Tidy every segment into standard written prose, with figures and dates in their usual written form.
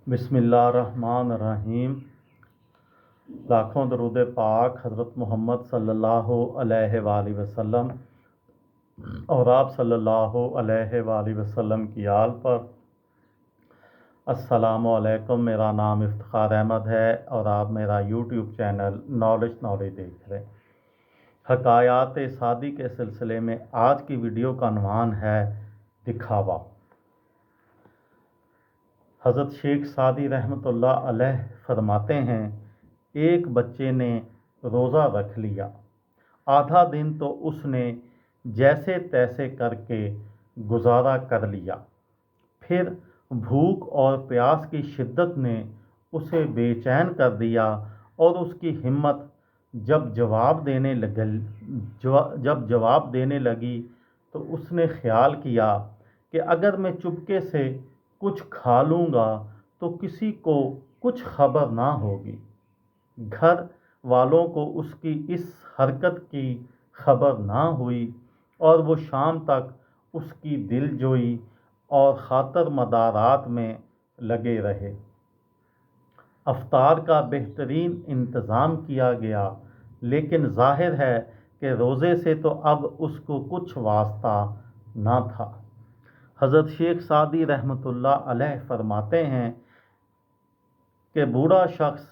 बिस्मिल्लाहिर्रहमानिर्रहीम। लाखों दरूद पाक हज़रत मोहम्मद सल्लल्लाहु अलैहि वसल्लम और आप सल्लल्लाहु अलैहि वसल्लम की आल पर। अस्सलामु अलैकुम। मेरा नाम इफ्तिखार अहमद है और आप मेरा यूट्यूब चैनल नॉलेज देख रहे हैं। हकायात सादी के सिलसिले में आज की वीडियो का उन्वान है दिखावा। हज़रत शेख सादी रहमतुल्लाह अलैह फरमाते हैं, एक बच्चे ने रोज़ा रख लिया। आधा दिन तो उसने जैसे तैसे करके गुजारा कर लिया। फिर भूख और प्यास की शिद्दत ने उसे बेचैन कर दिया और उसकी हिम्मत जब जवाब देने लगी तो उसने ख्याल किया कि अगर मैं चुपके से कुछ खा लूँगा तो किसी को कुछ खबर ना होगी। घर वालों को उसकी इस हरकत की खबर ना हुई और वो शाम तक उसकी दिलजोई और खातर मदारात में लगे रहे। अफ्तार का बेहतरीन इंतज़ाम किया गया, लेकिन जाहिर है कि रोज़े से तो अब उसको कुछ वास्ता ना था। हज़रत शेख सादी रहमतुल्लाह अलैह फरमाते हैं कि बूढ़ा शख्स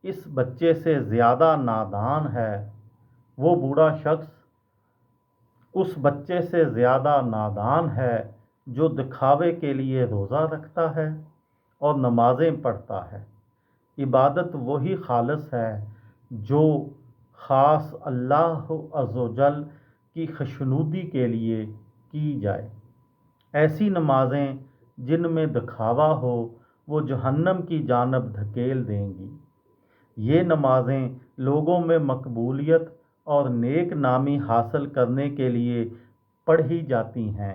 इस बच्चे से ज़्यादा नादान है। वो बूढ़ा शख्स उस बच्चे से ज़्यादा नादान है जो दिखावे के लिए रोज़ा रखता है और नमाज़ें पढ़ता है। इबादत वही खालिस है जो ख़ास अल्लाह अज़्ज़वजल की खुशनुदी के लिए की जाए। ऐसी नमाज़ें जिनमें दिखावा हो वो जहन्नम की जानब धकेल देंगी। ये नमाज़ें लोगों में मकबूलियत और नेक नामी हासिल करने के लिए पढ़ी जाती हैं,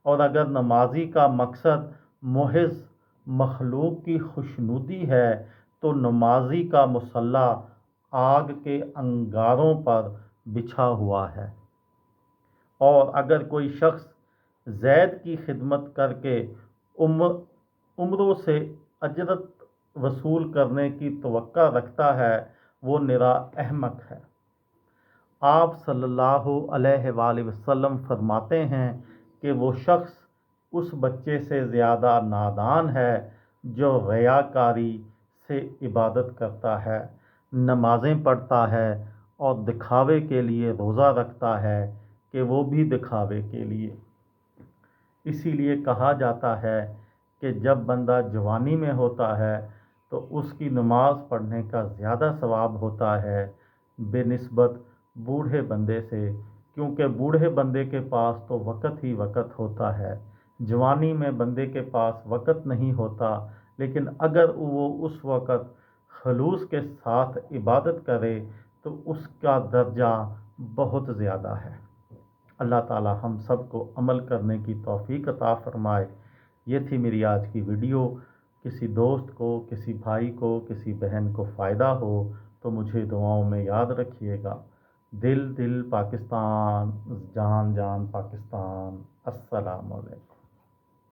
और अगर नमाजी का मकसद मोहिज़ मखलूक की खुशनुदी है तो नमाजी का मुसल्ला आग के अंगारों पर बिछा हुआ है। और अगर कोई शख्स ज़ैद की खिदमत करके उम्रों से अजरत वसूल करने की तवक्का रखता है, वो निरा अहमक है। आप सल्लल्लाहु अलैहि वसल्लम फरमाते हैं कि वो शख्स उस बच्चे से ज़्यादा नादान है जो रियाकारी से इबादत करता है, नमाज़ें पढ़ता है और दिखावे के लिए रोज़ा रखता है कि वो भी दिखावे के लिए। इसीलिए कहा जाता है कि जब बंदा जवानी में होता है तो उसकी नमाज पढ़ने का ज़्यादा सवाब होता है बेनिस्बत बूढ़े बंदे से, क्योंकि बूढ़े बंदे के पास तो वक़्त ही वक़्त होता है। जवानी में बंदे के पास वक़्त नहीं होता, लेकिन अगर वो उस वक़्त खलूस के साथ इबादत करे तो उसका दर्जा बहुत ज़्यादा है। अल्लाह ताला हम सब को अमल करने की तौफीक अता फरमाए। ये थी मेरी आज की वीडियो। किसी दोस्त को, किसी भाई को, किसी बहन को फ़ायदा हो तो मुझे दुआओं में याद रखिएगा। दिल दिल पाकिस्तान, जान जान पाकिस्तान। अस्सलामु अलैकुम।